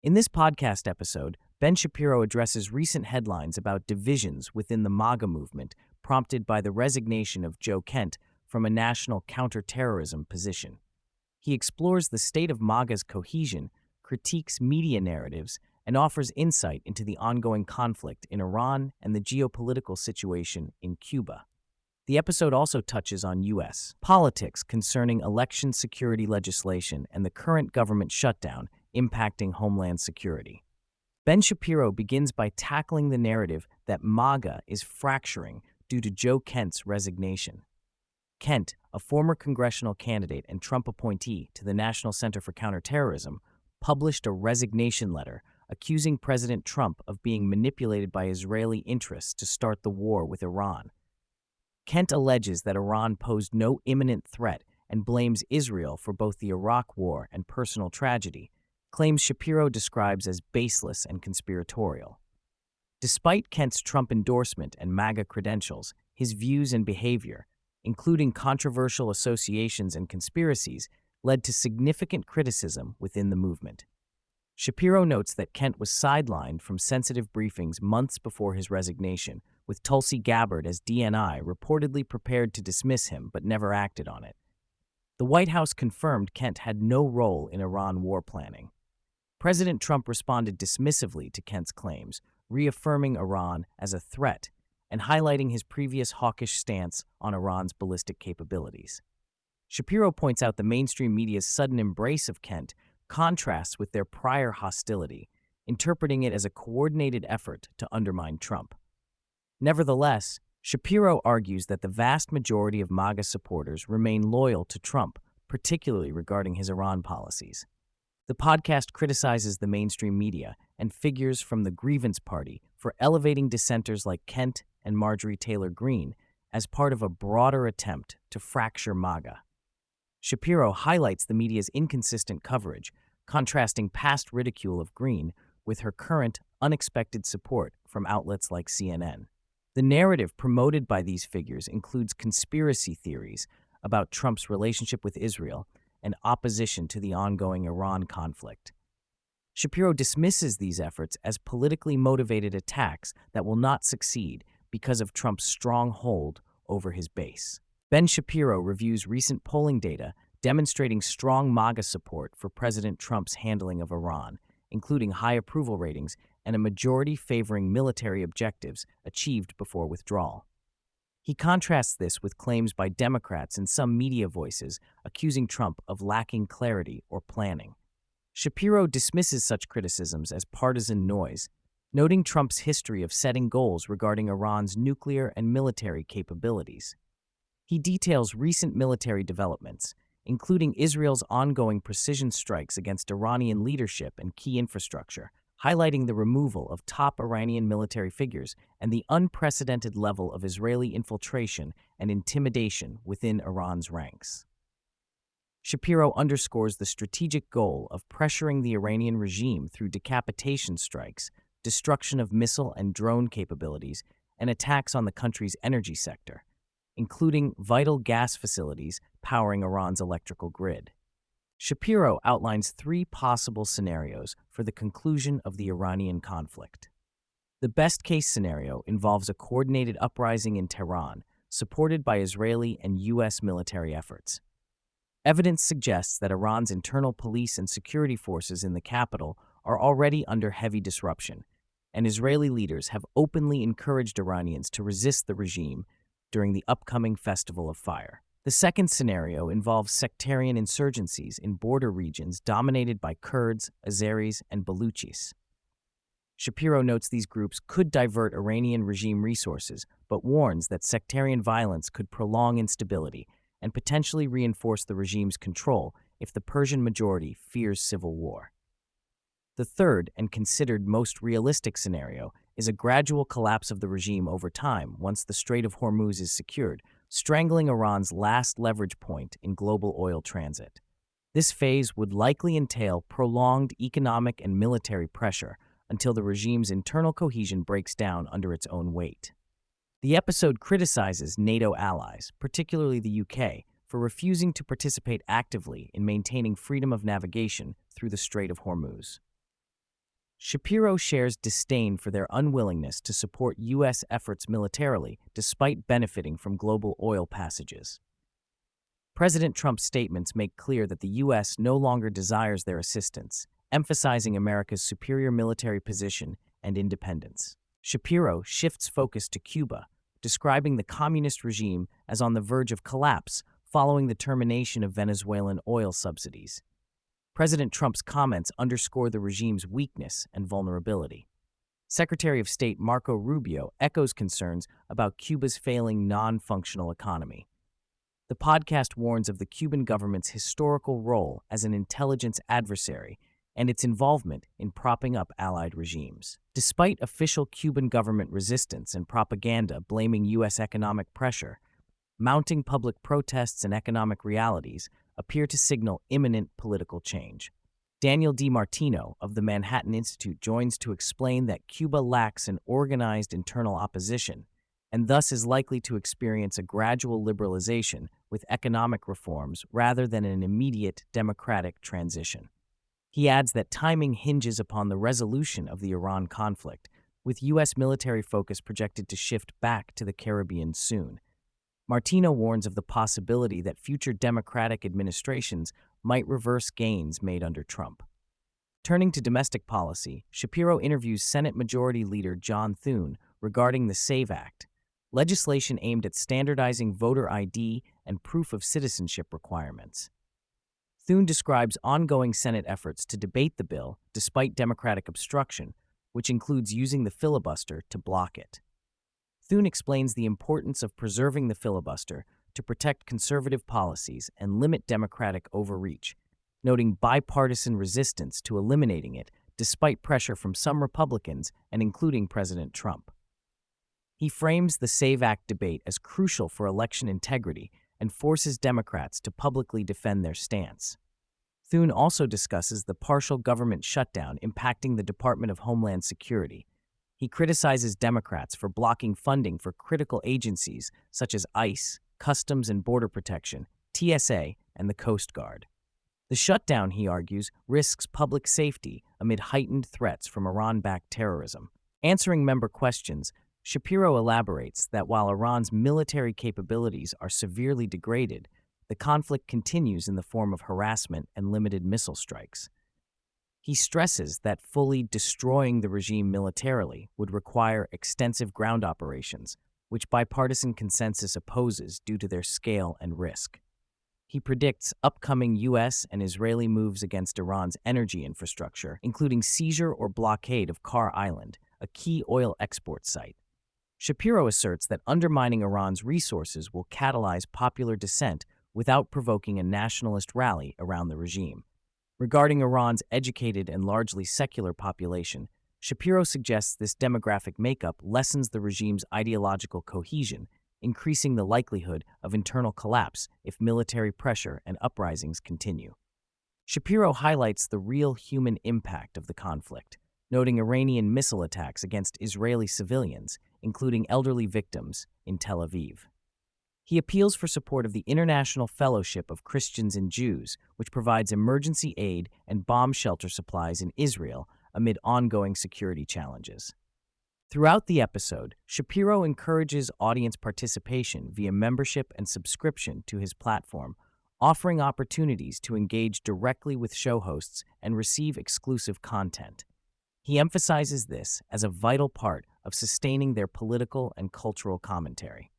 In this podcast episode, Ben Shapiro addresses recent headlines about divisions within the MAGA movement prompted by the resignation of Joe Kent from a national counterterrorism position. He explores the state of MAGA's cohesion, critiques media narratives, and offers insight into the ongoing conflict in Iran and the geopolitical situation in Cuba. The episode also touches on U.S. politics concerning election security legislation and the current government shutdown impacting Homeland security. Ben Shapiro begins by tackling the narrative that MAGA is fracturing due to Joe Kent's resignation. Kent, a former congressional candidate and Trump appointee to the National Center for Counterterrorism, published a resignation letter accusing President Trump of being manipulated by Israeli interests to start the war with Iran. Kent alleges that Iran posed no imminent threat and blames Israel for both the Iraq War and personal tragedy, claims Shapiro describes as baseless and conspiratorial. Despite Kent's Trump endorsement and MAGA credentials, his views and behavior, including controversial associations and conspiracies, led to significant criticism within the movement. Shapiro notes that Kent was sidelined from sensitive briefings months before his resignation, with Tulsi Gabbard as DNI reportedly prepared to dismiss him but never acted on it. The White House confirmed Kent had no role in Iran war planning. President Trump responded dismissively to Kent's claims, reaffirming Iran as a threat and highlighting his previous hawkish stance on Iran's ballistic capabilities. Shapiro points out the mainstream media's sudden embrace of Kent contrasts with their prior hostility, interpreting it as a coordinated effort to undermine Trump. Nevertheless, Shapiro argues that the vast majority of MAGA supporters remain loyal to Trump, particularly regarding his Iran policies. The podcast criticizes the mainstream media and figures from the grievance party for elevating dissenters like Kent and Marjorie Taylor Greene as part of a broader attempt to fracture MAGA. Shapiro highlights the media's inconsistent coverage, contrasting past ridicule of Greene with her current, unexpected support from outlets like CNN. The narrative promoted by these figures includes conspiracy theories about Trump's relationship with Israel and opposition to the ongoing Iran conflict. Shapiro dismisses these efforts as politically motivated attacks that will not succeed because of Trump's strong hold over his base. Ben Shapiro reviews recent polling data demonstrating strong MAGA support for President Trump's handling of Iran, including high approval ratings and a majority favoring military objectives achieved before withdrawal. He contrasts this with claims by Democrats and some media voices accusing Trump of lacking clarity or planning. Shapiro dismisses such criticisms as partisan noise, noting Trump's history of setting goals regarding Iran's nuclear and military capabilities. He details recent military developments, including Israel's ongoing precision strikes against Iranian leadership and key infrastructure, highlighting the removal of top Iranian military figures and the unprecedented level of Israeli infiltration and intimidation within Iran's ranks. Shapiro underscores the strategic goal of pressuring the Iranian regime through decapitation strikes, destruction of missile and drone capabilities, and attacks on the country's energy sector, including vital gas facilities powering Iran's electrical grid. Shapiro outlines three possible scenarios for the conclusion of the Iranian conflict. The best-case scenario involves a coordinated uprising in Tehran, supported by Israeli and U.S. military efforts. Evidence suggests that Iran's internal police and security forces in the capital are already under heavy disruption, and Israeli leaders have openly encouraged Iranians to resist the regime during the upcoming Festival of Fire. The second scenario involves sectarian insurgencies in border regions dominated by Kurds, Azeris, and Baluchis. Shapiro notes these groups could divert Iranian regime resources, but warns that sectarian violence could prolong instability and potentially reinforce the regime's control if the Persian majority fears civil war. The third, and considered most realistic scenario, is a gradual collapse of the regime over time once the Strait of Hormuz is secured, strangling Iran's last leverage point in global oil transit. This phase would likely entail prolonged economic and military pressure until the regime's internal cohesion breaks down under its own weight. The episode criticizes NATO allies, particularly the UK, for refusing to participate actively in maintaining freedom of navigation through the Strait of Hormuz. Shapiro shares disdain for their unwillingness to support U.S. efforts militarily despite benefiting from global oil passages. President Trump's statements make clear that the U.S. no longer desires their assistance, emphasizing America's superior military position and independence. Shapiro shifts focus to Cuba, describing the communist regime as on the verge of collapse following the termination of Venezuelan oil subsidies. President Trump's comments underscore the regime's weakness and vulnerability. Secretary of State Marco Rubio echoes concerns about Cuba's failing non-functional economy. The podcast warns of the Cuban government's historical role as an intelligence adversary and its involvement in propping up allied regimes. Despite official Cuban government resistance and propaganda blaming U.S. economic pressure, mounting public protests and economic realities appear to signal imminent political change. Daniel DiMartino of the Manhattan Institute joins to explain that Cuba lacks an organized internal opposition and thus is likely to experience a gradual liberalization with economic reforms rather than an immediate democratic transition. He adds that timing hinges upon the resolution of the Iran conflict, with U.S. military focus projected to shift back to the Caribbean soon. Martino warns of the possibility that future Democratic administrations might reverse gains made under Trump. Turning to domestic policy, Shapiro interviews Senate Majority Leader John Thune regarding the SAVE Act, legislation aimed at standardizing voter ID and proof of citizenship requirements. Thune describes ongoing Senate efforts to debate the bill despite Democratic obstruction, which includes using the filibuster to block it. Thune explains the importance of preserving the filibuster to protect conservative policies and limit Democratic overreach, noting bipartisan resistance to eliminating it despite pressure from some Republicans and including President Trump. He frames the SAVE Act debate as crucial for election integrity and forces Democrats to publicly defend their stance. Thune also discusses the partial government shutdown impacting the Department of Homeland Security. He criticizes Democrats for blocking funding for critical agencies such as ICE, Customs and Border Protection, TSA, and the Coast Guard. The shutdown, he argues, risks public safety amid heightened threats from Iran-backed terrorism. Answering member questions, Shapiro elaborates that while Iran's military capabilities are severely degraded, the conflict continues in the form of harassment and limited missile strikes. He stresses that fully destroying the regime militarily would require extensive ground operations, which bipartisan consensus opposes due to their scale and risk. He predicts upcoming U.S. and Israeli moves against Iran's energy infrastructure, including seizure or blockade of Kar Island, a key oil export site. Shapiro asserts that undermining Iran's resources will catalyze popular dissent without provoking a nationalist rally around the regime. Regarding Iran's educated and largely secular population, Shapiro suggests this demographic makeup lessens the regime's ideological cohesion, increasing the likelihood of internal collapse if military pressure and uprisings continue. Shapiro highlights the real human impact of the conflict, noting Iranian missile attacks against Israeli civilians, including elderly victims, in Tel Aviv. He appeals for support of the International Fellowship of Christians and Jews, which provides emergency aid and bomb shelter supplies in Israel amid ongoing security challenges. Throughout the episode, Shapiro encourages audience participation via membership and subscription to his platform, offering opportunities to engage directly with show hosts and receive exclusive content. He emphasizes this as a vital part of sustaining their political and cultural commentary.